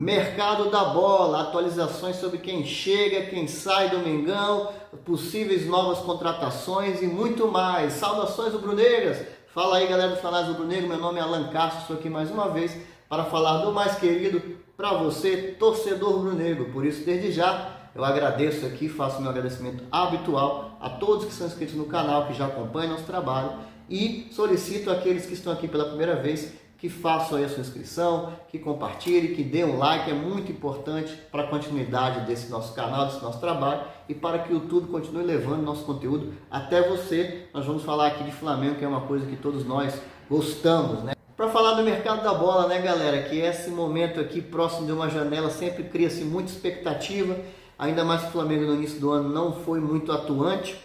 Mercado da bola, atualizações sobre quem chega, quem sai do Mengão, possíveis novas contratações e muito mais. Saudações rubro-negras! Fala aí, galera do Fanás Rubro-Negro, meu nome é Alan Castro, estou aqui mais uma vez para falar do mais querido para você, torcedor rubro-negro. Por isso, desde já, eu agradeço aqui, faço meu agradecimento habitual a todos que são inscritos no canal, que já acompanham nosso trabalho e solicito àqueles que estão aqui pela primeira vez que façam aí a sua inscrição, que compartilhe, que dê um like, é muito importante para a continuidade desse nosso canal, desse nosso trabalho e para que o YouTube continue levando nosso conteúdo até você. Nós vamos falar aqui de Flamengo, que é uma coisa que todos nós gostamos, né? Para falar do mercado da bola, né, galera, que esse momento aqui próximo de uma janela sempre cria-se muita expectativa, ainda mais que o Flamengo no início do ano não foi muito atuante,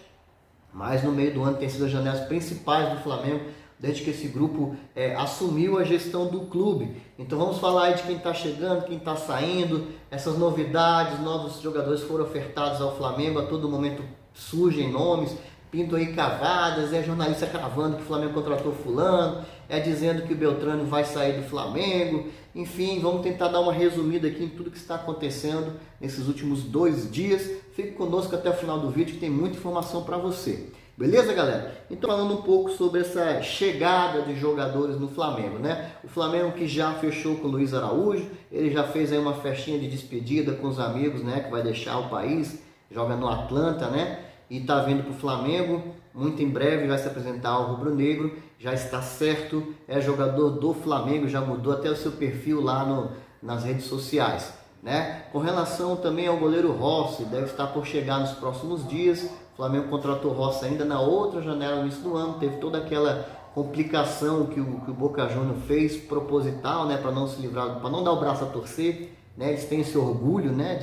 mas no meio do ano tem sido as janelas principais do Flamengo, desde que esse grupo assumiu a gestão do clube. Então vamos falar aí de quem está chegando, quem está saindo, essas novidades, novos jogadores foram ofertados ao Flamengo, a todo momento surgem nomes, pintam aí cavadas, jornalista cravando que o Flamengo contratou fulano, dizendo que o Beltrano vai sair do Flamengo, enfim, vamos tentar dar uma resumida aqui em tudo que está acontecendo nesses últimos 2 dias. Fique conosco até o final do vídeo que tem muita informação para você. Beleza, galera? Então, falando um pouco sobre essa chegada de jogadores no Flamengo, né? O Flamengo que já fechou com o Luiz Araújo, ele já fez aí uma festinha de despedida com os amigos, né? Que vai deixar o país, joga no Atlanta, né? E tá vindo pro Flamengo, muito em breve vai se apresentar ao Rubro Negro, já está certo, é jogador do Flamengo, já mudou até o seu perfil lá nas redes sociais, né? Com relação também ao goleiro Rossi, deve estar por chegar nos próximos dias. O Flamengo contratou o Rossi ainda na outra janela no início do ano, teve toda aquela complicação que o Boca Juniors fez, proposital, né, para não se livrar, para não dar o braço a torcer, né? Eles têm esse orgulho, né,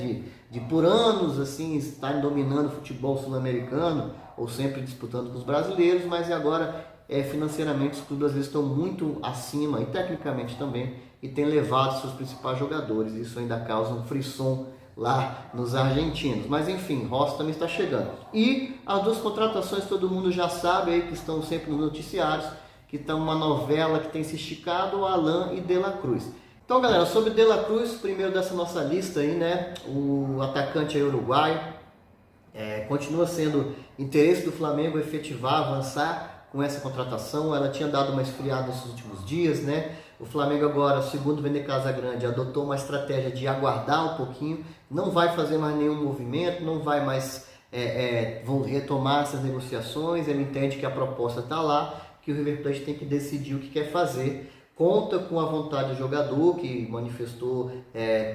de por anos assim estarem dominando o futebol sul-americano ou sempre disputando com os brasileiros, mas agora financeiramente os clubes às vezes estão muito acima e tecnicamente também e tem levado seus principais jogadores. Isso ainda causa um frisson lá nos argentinos, mas enfim, Rossi também está chegando. E as 2 contratações todo mundo já sabe aí, que estão sempre nos noticiários, que estão uma novela que tem se esticado, Alan e De La Cruz. Então, galera, sobre De La Cruz, primeiro dessa nossa lista aí, né, o atacante aí uruguaio, continua sendo interesse do Flamengo efetivar, avançar com essa contratação. Ela tinha dado uma esfriada nesses últimos dias, né? O Flamengo agora, segundo o Vene Casagrande, adotou uma estratégia de aguardar um pouquinho, não vai fazer mais nenhum movimento, não vai mais vão retomar essas negociações. Ele entende que a proposta está lá, que o River Plate tem que decidir o que quer fazer. Conta com a vontade do jogador, que manifestou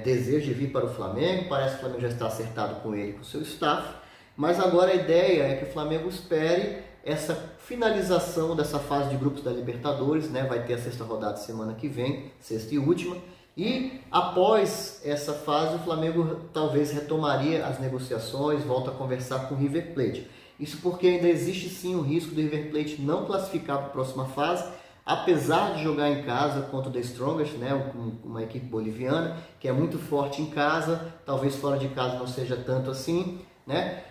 desejo de vir para o Flamengo. Parece que o Flamengo já está acertado com ele, com o seu staff, mas agora a ideia é que o Flamengo espere essa finalização dessa fase de grupos da Libertadores, né? Vai ter a 6ª rodada semana que vem, 6ª e última, e após essa fase o Flamengo talvez retomaria as negociações, volta a conversar com o River Plate. Isso porque ainda existe sim o risco do River Plate não classificar para a próxima fase, apesar de jogar em casa contra o The Strongest, né? Uma equipe boliviana que é muito forte em casa, talvez fora de casa não seja tanto assim, né?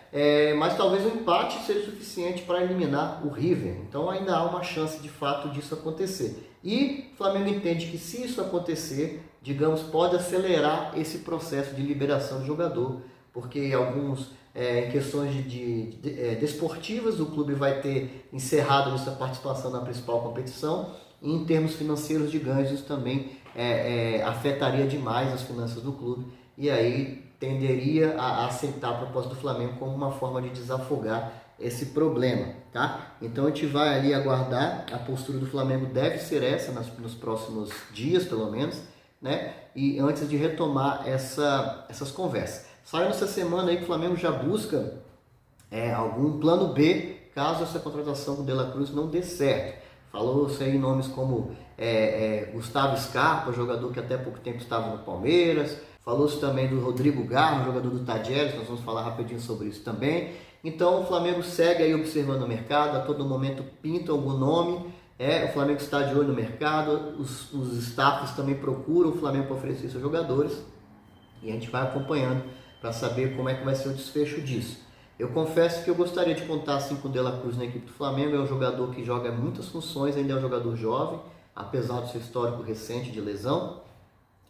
Mas talvez o empate seja suficiente para eliminar o River. Então ainda há uma chance de fato disso acontecer. E o Flamengo entende que se isso acontecer, digamos, pode acelerar esse processo de liberação do jogador, porque alguns em questões desportivas o clube vai ter encerrado essa participação na principal competição, e em termos financeiros de ganhos isso também afetaria demais as finanças do clube, e aí tenderia a aceitar a proposta do Flamengo como uma forma de desafogar esse problema, tá? Então a gente vai ali aguardar, a postura do Flamengo deve ser essa nos próximos dias, pelo menos, né? E antes de retomar essas conversas. Saiu nessa semana aí que o Flamengo já busca algum plano B, caso essa contratação com o De La Cruz não dê certo. Falou-se aí nomes como Gustavo Scarpa, jogador que até pouco tempo estava no Palmeiras. Falou-se também do Rodrigo Garro, jogador do Tadieres, nós vamos falar rapidinho sobre isso também. Então o Flamengo segue aí observando o mercado, a todo momento pinta algum nome. O Flamengo está de olho no mercado, os staffs também procuram o Flamengo para oferecer seus jogadores. E a gente vai acompanhando para saber como é que vai ser o desfecho disso. Eu confesso que eu gostaria de contar assim com o De La Cruz na equipe do Flamengo. É um jogador que joga muitas funções, ainda é um jogador jovem, apesar do seu histórico recente de lesão.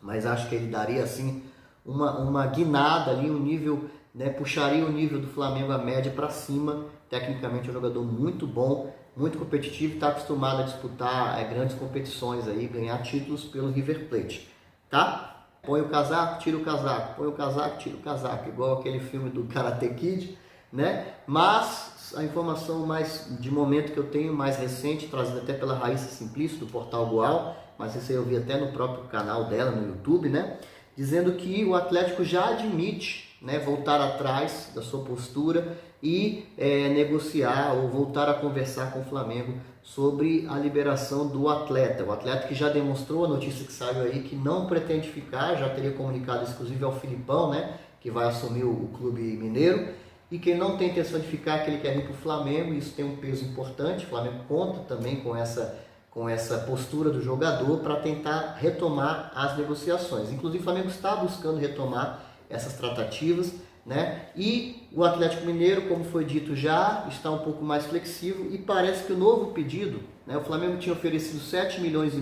mas acho que ele daria assim uma guinada ali, um nível, né, puxaria o nível do Flamengo a média para cima. Tecnicamente é um jogador muito bom, muito competitivo, está acostumado a disputar grandes competições aí, ganhar títulos pelo River Plate, tá? Põe o casaco, tira o casaco, põe o casaco, tira o casaco, igual aquele filme do Karate Kid, né? Mas a informação mais de momento que eu tenho, mais recente, trazida até pela Raíssa Simplício, do Portal Goal, mas isso aí eu vi até no próprio canal dela no YouTube, né? Dizendo que o Atlético já admite, né, voltar atrás da sua postura e negociar ou voltar a conversar com o Flamengo sobre a liberação do atleta. O atleta que já demonstrou, a notícia que saiu aí, que não pretende ficar, já teria comunicado exclusivo ao Filipão, né, que vai assumir o clube mineiro, e que ele não tem intenção de ficar, que ele quer vir para o Flamengo. Isso tem um peso importante. O Flamengo conta também com essa postura do jogador para tentar retomar as negociações. Inclusive o Flamengo está buscando retomar essas tratativas, né? E o Atlético Mineiro, como foi dito já, está um pouco mais flexível, e parece que o novo pedido, né, o Flamengo tinha oferecido 7,5 milhões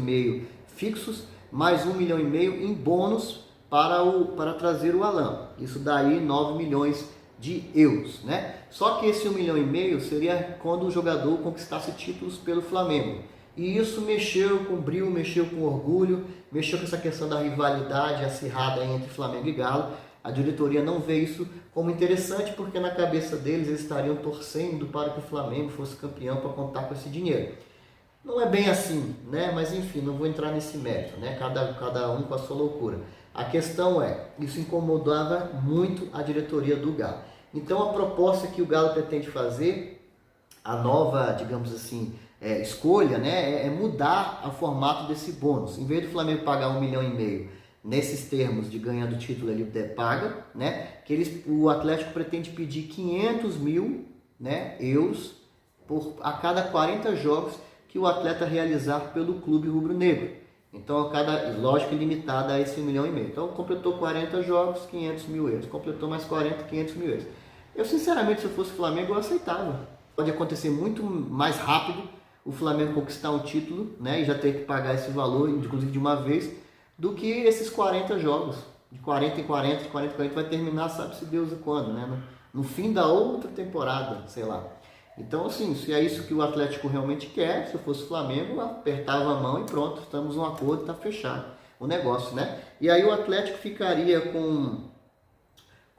fixos, mais 1,5 milhão em bônus para trazer o Alan. Isso daí 9 milhões de euros, né? Só que esse 1,5 milhão seria quando o jogador conquistasse títulos pelo Flamengo. E isso mexeu com brilho, mexeu com orgulho, mexeu com essa questão da rivalidade acirrada entre Flamengo e Galo. A diretoria não vê isso como interessante, porque na cabeça deles eles estariam torcendo para que o Flamengo fosse campeão para contar com esse dinheiro. Não é bem assim, né? Mas enfim, não vou entrar nesse mérito, né? Cada um com a sua loucura. A questão é, isso incomodava muito a diretoria do Galo. Então a proposta que o Galo pretende fazer, a nova, digamos assim, escolha, né, é mudar o formato desse bônus. Em vez do Flamengo pagar 1,5 milhão nesses termos de ganhando o título, ele paga, né, que o Atlético pretende pedir 500 mil, né, euros a cada 40 jogos que o atleta realizar pelo clube rubro-negro. Então, lógico, limitada a esse 1,5 milhão. Então, completou 40 jogos, 500 mil euros. Completou mais 40, 500 mil euros. Eu, sinceramente, se eu fosse Flamengo, eu aceitava. Pode acontecer muito mais rápido o Flamengo conquistar um título, né, e já ter que pagar esse valor, inclusive de uma vez, do que esses 40 jogos. De 40 em 40, de 40 em 40, vai terminar, sabe-se Deus quando, né? No fim da outra temporada, sei lá. Então, assim, se é isso que o Atlético realmente quer, se eu fosse o Flamengo, apertava a mão e pronto, estamos num acordo, está fechado o negócio, né? E aí o Atlético ficaria com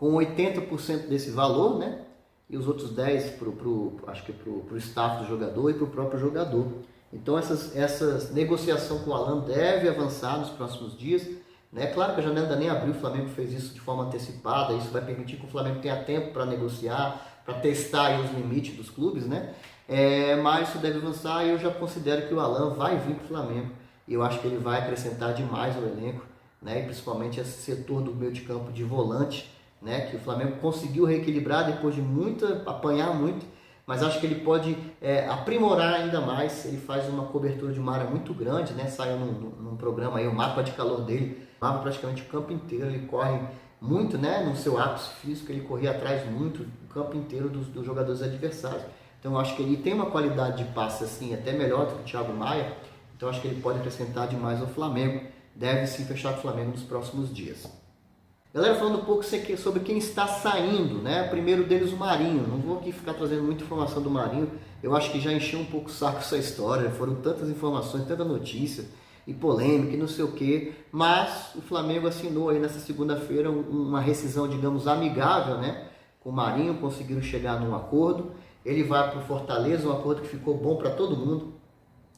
80% desse valor, né? E os outros 10% acho que para o staff do jogador e para o próprio jogador. Então essa negociação com o Alan deve avançar nos próximos dias, né? Claro que a janela ainda nem abriu, o Flamengo fez isso de forma antecipada, isso vai permitir que o Flamengo tenha tempo para negociar, para testar aí os limites dos clubes, né? Mas isso deve avançar, e eu já considero que o Alan vai vir para o Flamengo, e eu acho que ele vai acrescentar demais ao elenco, né? E principalmente esse setor do meio de campo de volante, né, que o Flamengo conseguiu reequilibrar depois de apanhar muito, mas acho que ele pode aprimorar ainda mais. Ele faz uma cobertura de uma área muito grande, né, saiu num programa aí, o mapa de calor dele, mapa praticamente o campo inteiro, ele corre muito, né, no seu ápice físico, ele corria atrás muito o campo inteiro dos jogadores adversários. Então eu acho que ele tem uma qualidade de passe assim, até melhor do que o Thiago Maia, então acho que ele pode acrescentar demais ao Flamengo, deve sim fechar com o Flamengo nos próximos dias. Galera, falando um pouco sobre quem está saindo, né? Primeiro deles, o Marinho. Não vou aqui ficar trazendo muita informação do Marinho. Eu acho que já encheu um pouco o saco essa história. Foram tantas informações, tanta notícia e polêmica e não sei o quê. Mas o Flamengo assinou aí nessa segunda-feira uma rescisão, digamos, amigável, né, com o Marinho. Conseguiram chegar num acordo. Ele vai para o Fortaleza, um acordo que ficou bom para todo mundo.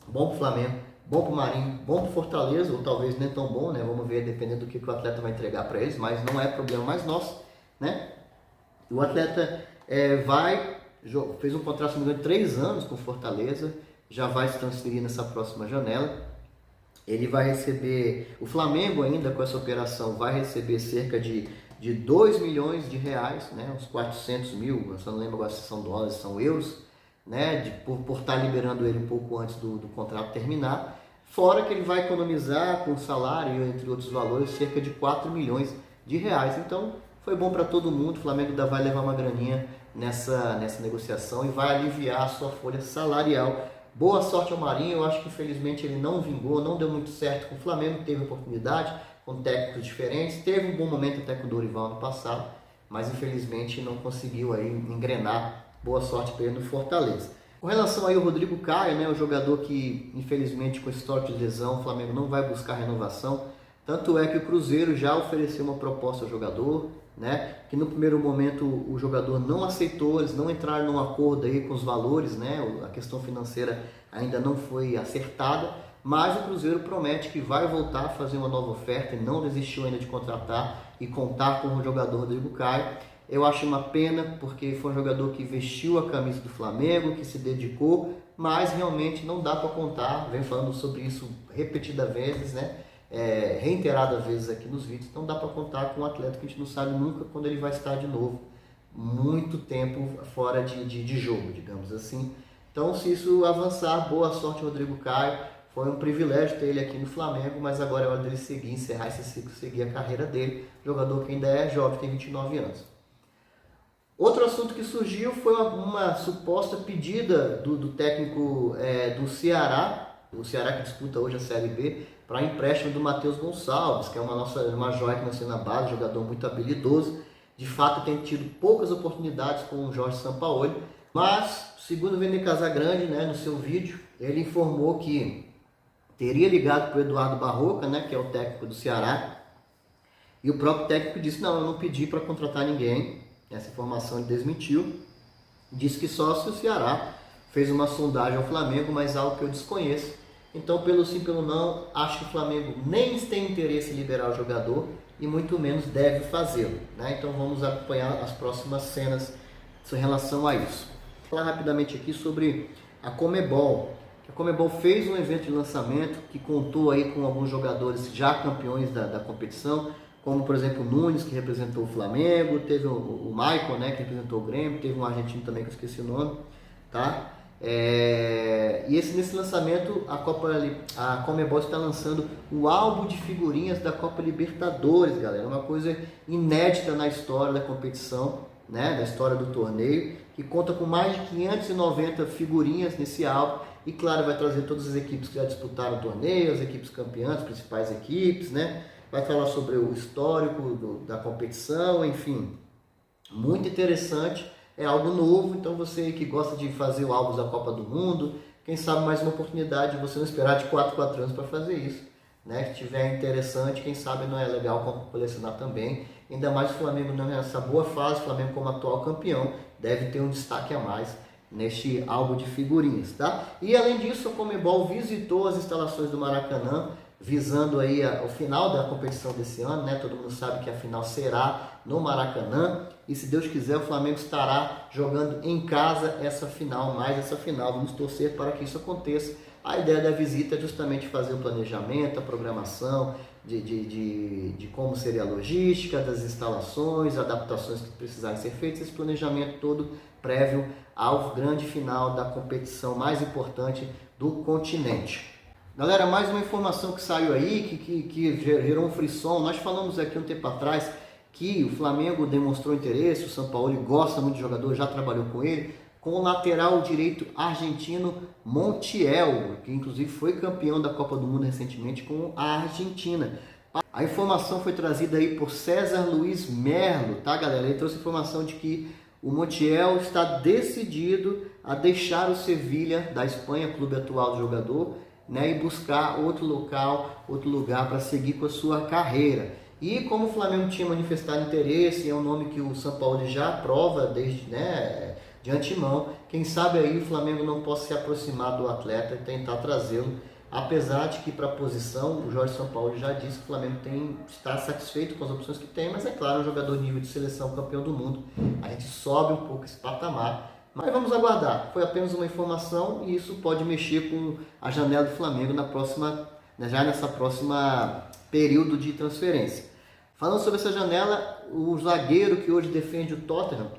Bom para o Flamengo, bom para o Marinho, bom para o Fortaleza, ou talvez nem tão bom, né? Vamos ver, dependendo do que o atleta vai entregar para eles, mas não é problema mais nosso, né? O atleta fez um contrato, se não me engano, de 3 anos com o Fortaleza, já vai se transferir nessa próxima janela. Ele vai receber, o Flamengo ainda com essa operação vai receber cerca de 2 milhões de reais, né? Uns 400 mil, eu só não lembro agora se são dólares, são euros, né? Por estar liberando ele um pouco antes do contrato terminar. Fora que ele vai economizar com salário, entre outros valores, cerca de 4 milhões de reais. Então, foi bom para todo mundo. O Flamengo ainda vai levar uma graninha nessa negociação e vai aliviar a sua folha salarial. Boa sorte ao Marinho. Eu acho que, infelizmente, ele não vingou, não deu muito certo com o Flamengo. Teve oportunidade, com técnicos diferentes. Teve um bom momento até com o Dorival no passado, mas infelizmente não conseguiu aí engrenar. Boa sorte para ele no Fortaleza. Com relação aí ao Rodrigo Caio, né, o jogador que infelizmente com histórico de lesão, o Flamengo não vai buscar renovação. Tanto é que o Cruzeiro já ofereceu uma proposta ao jogador, né, que no primeiro momento o jogador não aceitou, eles não entraram num acordo aí com os valores, né, a questão financeira ainda não foi acertada, mas o Cruzeiro promete que vai voltar a fazer uma nova oferta e não desistiu ainda de contratar e contar com o jogador Rodrigo Caio. Eu acho uma pena, porque foi um jogador que vestiu a camisa do Flamengo, que se dedicou, mas realmente não dá para contar, venho falando sobre isso repetidas vezes, né? Reiteradas vezes aqui nos vídeos, não dá para contar com um atleta que a gente não sabe nunca quando ele vai estar de novo, muito tempo fora de jogo, digamos assim. Então, se isso avançar, boa sorte Rodrigo Caio, foi um privilégio ter ele aqui no Flamengo, mas agora é hora dele seguir, encerrar esse ciclo, seguir a carreira dele, jogador que ainda é jovem, tem 29 anos. Outro assunto que surgiu foi uma suposta pedida do técnico do Ceará, o Ceará que disputa hoje a Série B, para empréstimo do Matheus Gonçalves, que é uma joia que nasceu na base, jogador muito habilidoso. De fato tem tido poucas oportunidades com o Jorge Sampaoli, mas segundo o Vene Casagrande, né, no seu vídeo, ele informou que teria ligado para o Eduardo Barroca, né, que é o técnico do Ceará, e o próprio técnico disse, não, eu não pedi para contratar ninguém. Essa informação ele desmentiu, disse que só se o Ceará fez uma sondagem ao Flamengo, mas algo que eu desconheço. Então, pelo sim, pelo não, acho que o Flamengo nem tem interesse em liberar o jogador e muito menos deve fazê-lo, né? Então vamos acompanhar as próximas cenas em relação a isso. Vou falar rapidamente aqui sobre a Conmebol. A Conmebol fez um evento de lançamento que contou aí com alguns jogadores já campeões da competição, como por exemplo o Nunes, que representou o Flamengo, teve o Michael, né, que representou o Grêmio, teve um argentino também que eu esqueci o nome, tá? E nesse lançamento a Conmebol está lançando o álbum de figurinhas da Copa Libertadores, galera, uma coisa inédita na história da competição, né, da história do torneio, que conta com mais de 590 figurinhas nesse álbum e claro, vai trazer todas as equipes que já disputaram o torneio, as equipes campeãs, as principais equipes, né? Vai falar sobre o histórico da competição, enfim, muito interessante, é algo novo, então você que gosta de fazer o álbum da Copa do Mundo, quem sabe mais uma oportunidade de você não esperar de 4 anos para fazer isso, né? Se tiver interessante, quem sabe não é legal colecionar também, ainda mais o Flamengo nessa boa fase, o Flamengo como atual campeão, deve ter um destaque a mais neste álbum de figurinhas, tá? E além disso, a Conmebol visitou as instalações do Maracanã, visando aí o final da competição desse ano, né? Todo mundo sabe que a final será no Maracanã e se Deus quiser o Flamengo estará jogando em casa essa final, vamos torcer para que isso aconteça. A ideia da visita é justamente fazer o planejamento, a programação de como seria a logística, das instalações, adaptações que precisarem ser feitas, esse planejamento todo prévio ao grande final da competição mais importante do continente. Galera, mais uma informação que saiu aí, que gerou um frisson. Nós falamos aqui um tempo atrás que o Flamengo demonstrou interesse, o Sampaoli gosta muito de jogador, já trabalhou com ele, com o lateral direito argentino Montiel, que inclusive foi campeão da Copa do Mundo recentemente com a Argentina. A informação foi trazida aí por César Luiz Merlo, tá galera? Ele trouxe informação de que o Montiel está decidido a deixar o Sevilha da Espanha, clube atual do jogador, né, e buscar outro lugar para seguir com a sua carreira. E como o Flamengo tinha manifestado interesse, é um nome que o Sampaoli já aprova desde, né, de antemão, quem sabe aí o Flamengo não possa se aproximar do atleta e tentar trazê-lo, apesar de que para a posição, o Jorge Sampaoli já disse que o Flamengo está satisfeito com as opções que tem, mas é claro, um jogador nível de seleção, campeão do mundo, a gente sobe um pouco esse patamar. Mas vamos aguardar, foi apenas uma informação e isso pode mexer com a janela do Flamengo já nessa próxima período de transferência. Falando sobre essa janela, o zagueiro que hoje defende o Tottenham,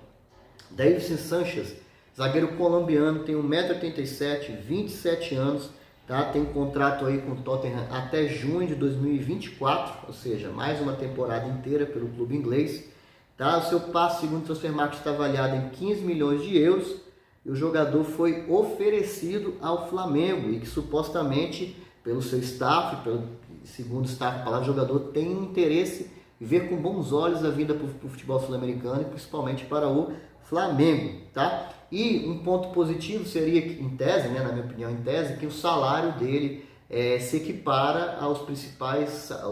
Davinson Sanchez, zagueiro colombiano, tem 1,87 m, 27 anos, tá? Tem contrato aí com o Tottenham até junho de 2024, ou seja, mais uma temporada inteira pelo clube inglês. Tá? O seu passe, segundo o Transfermarkt, está avaliado em 15 milhões de euros e o jogador foi oferecido ao Flamengo e que supostamente, pelo seu staff, segundo está a palavra jogador, tem interesse em ver com bons olhos a vinda para o futebol sul-americano e principalmente para o Flamengo, tá? E um ponto positivo seria, em tese, né, na minha opinião, em tese, que o salário dele se equipara aos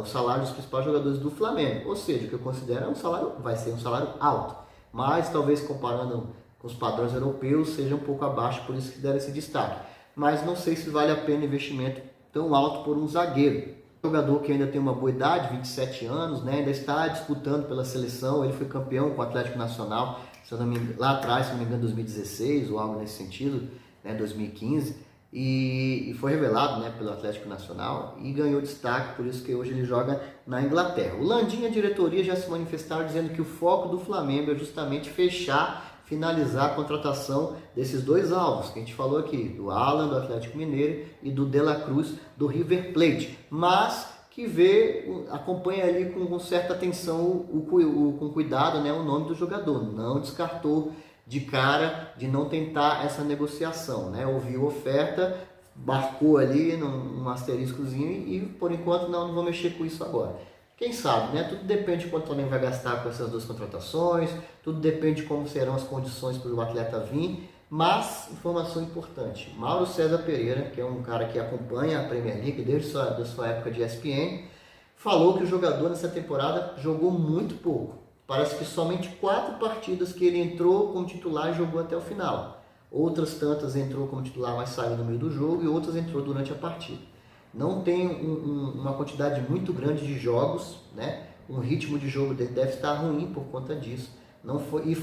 salários dos principais jogadores do Flamengo. Ou seja, o que eu considero vai ser um salário alto, mas talvez comparando com os padrões europeus seja um pouco abaixo, por isso que deram esse destaque. Mas não sei se vale a pena investimento tão alto por um zagueiro. Jogador que ainda tem uma boa idade, 27 anos, né, ainda está disputando pela seleção, ele foi campeão com o Atlético Nacional, se eu não me engano, lá atrás, se não me engano, 2016 ou algo nesse sentido, né, 2015, e foi revelado, né, pelo Atlético Nacional e ganhou destaque, por isso que hoje ele joga na Inglaterra. O Landim e a diretoria já se manifestaram dizendo que o foco do Flamengo é justamente finalizar a contratação desses dois alvos que a gente falou aqui, do Alan, do Atlético Mineiro, e do De La Cruz, do River Plate, mas que acompanha ali com certa atenção, com cuidado, né, o nome do jogador, não descartou de cara de não tentar essa negociação, né? Ouviu oferta, marcou ali num asteriscozinho e por enquanto não vou mexer com isso agora. Quem sabe, né? Tudo depende de quanto o Flamengo vai gastar com essas duas contratações, tudo depende de como serão as condições para o atleta vir, mas informação importante, Mauro César Pereira, que é um cara que acompanha a Premier League desde a sua época de ESPN, falou que o jogador nessa temporada jogou muito pouco. Parece que somente 4 partidas que ele entrou como titular e jogou até o final. Outras tantas entrou como titular, mas saiu no meio do jogo, e outras entrou durante a partida. Não tem uma quantidade muito grande de jogos, né? O ritmo de jogo dele deve estar ruim por conta disso.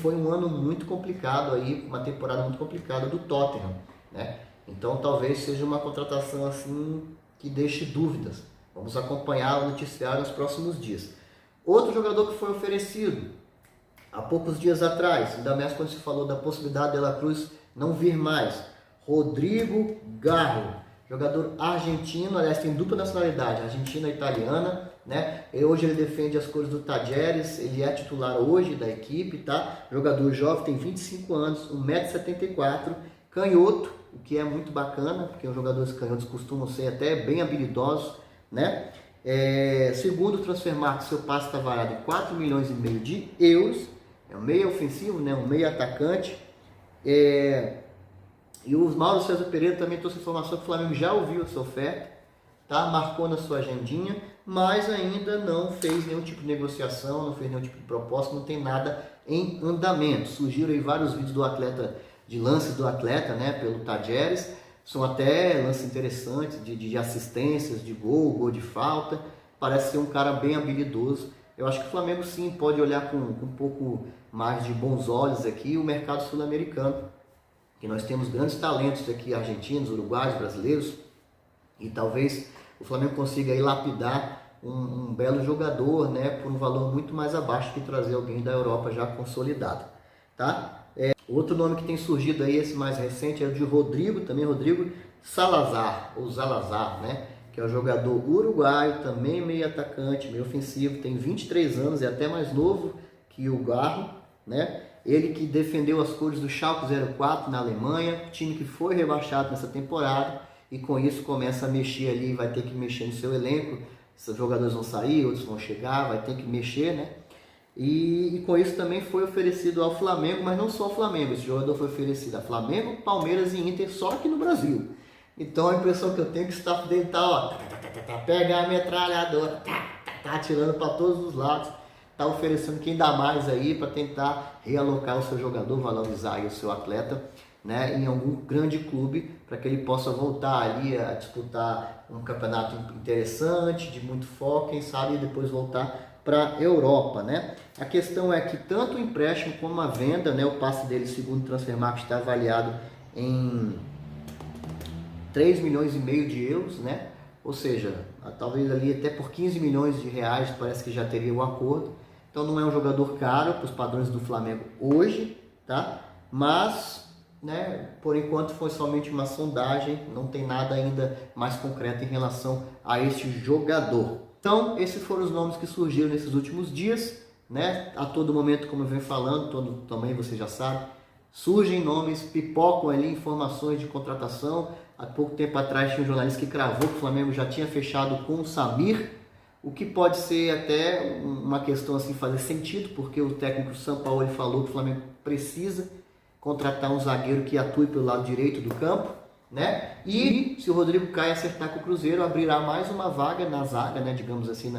Foi um ano muito complicado, aí, uma temporada muito complicada do Tottenham, né? Então talvez seja uma contratação assim que deixe dúvidas. Vamos acompanhar o noticiário nos próximos dias. Outro jogador que foi oferecido há poucos dias atrás, ainda mais quando se falou da possibilidade de De La Cruz não vir mais, Rodrigo Garro, jogador argentino, aliás tem dupla nacionalidade, argentina e italiana, né? Hoje ele defende as cores do Tajeres, ele é titular hoje da equipe, tá? Jogador jovem, tem 25 anos, 1,74 m, canhoto, o que é muito bacana, porque os jogadores canhotos costumam ser até bem habilidosos, né? Segundo o Transfermarkt, seu passe está avaliado em 4,5 milhões de euros. É um meio ofensivo, né? Um meio atacante. E o Mauro César Pereira também trouxe informação que o Flamengo já ouviu essa oferta, tá? Marcou na sua agendinha, mas ainda não fez nenhum tipo de negociação, não fez nenhum tipo de proposta, não tem nada em andamento. Surgiram aí vários vídeos do atleta, de lances do atleta, né? Pelo Tajeres. São até lances interessantes de assistências, de gol de falta. Parece ser um cara bem habilidoso. Eu acho que o Flamengo sim pode olhar com um pouco mais de bons olhos aqui o mercado sul-americano. Que nós temos grandes talentos aqui, argentinos, uruguaios, brasileiros. E talvez o Flamengo consiga aí lapidar um belo jogador, né, por um valor muito mais abaixo que trazer alguém da Europa já consolidado. Tá? Outro nome que tem surgido aí, esse mais recente, é o de Rodrigo Salazar, ou Zalazar, né? Que é um jogador uruguaio, também meio atacante, meio ofensivo, tem 23 anos, é até mais novo que o Garro, né? Ele que defendeu as cores do Schalke 04 na Alemanha, time que foi rebaixado nessa temporada, e com isso começa a mexer ali, vai ter que mexer no seu elenco, esses jogadores vão sair, outros vão chegar, vai ter que mexer, né? E com isso também foi oferecido ao Flamengo, mas não só ao Flamengo, esse jogador foi oferecido a Flamengo, Palmeiras e Inter só aqui no Brasil. Então a impressão que eu tenho é que o staff dele tá, ó, pega a metralhadora, atirando para todos os lados, tá oferecendo quem dá mais aí para tentar realocar o seu jogador, valorizar aí o seu atleta, né, em algum grande clube, para que ele possa voltar ali a disputar um campeonato interessante, de muito foco, quem sabe depois voltar para a Europa, né? A questão é que tanto o empréstimo como a venda, né, o passe dele, segundo o Transfermarkt, está avaliado em 3,5 milhões de euros, né? Ou seja, talvez ali até por 15 milhões de reais parece que já teria o acordo. Então não é um jogador caro para os padrões do Flamengo hoje, tá? Mas, né, por enquanto foi somente uma sondagem, não tem nada ainda mais concreto em relação a este jogador. Então, esses foram os nomes que surgiram nesses últimos dias, né? A todo momento, como eu venho falando, também você já sabe, surgem nomes, pipocam ali informações de contratação. Há pouco tempo atrás tinha um jornalista que cravou que o Flamengo já tinha fechado com o Samir, o que pode ser até uma questão assim fazer sentido, porque o técnico Sampaoli falou que o Flamengo precisa contratar um zagueiro que atue pelo lado direito do campo, né? E se o Rodrigo Caio acertar com o Cruzeiro, abrirá mais uma vaga na zaga, né? Digamos assim,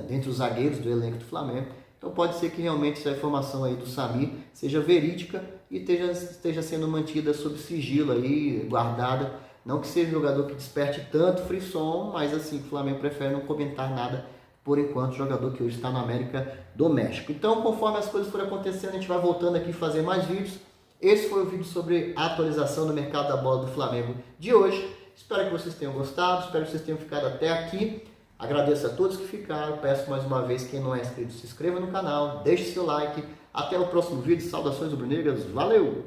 dentre os zagueiros do elenco do Flamengo. Então pode ser que realmente essa informação aí do Samir seja verídica e esteja sendo mantida sob sigilo aí, guardada. Não que seja um jogador que desperte tanto frisson, mas assim, o Flamengo prefere não comentar nada por enquanto, jogador que hoje está na América do México. Então, conforme as coisas forem acontecendo, a gente vai voltando aqui fazer mais vídeos. Esse foi o vídeo sobre a atualização do mercado da bola do Flamengo de hoje. Espero que vocês tenham gostado, espero que vocês tenham ficado até aqui. Agradeço a todos que ficaram, peço mais uma vez, quem não é inscrito, se inscreva no canal, deixe seu like. Até o próximo vídeo, saudações rubro-negras, valeu!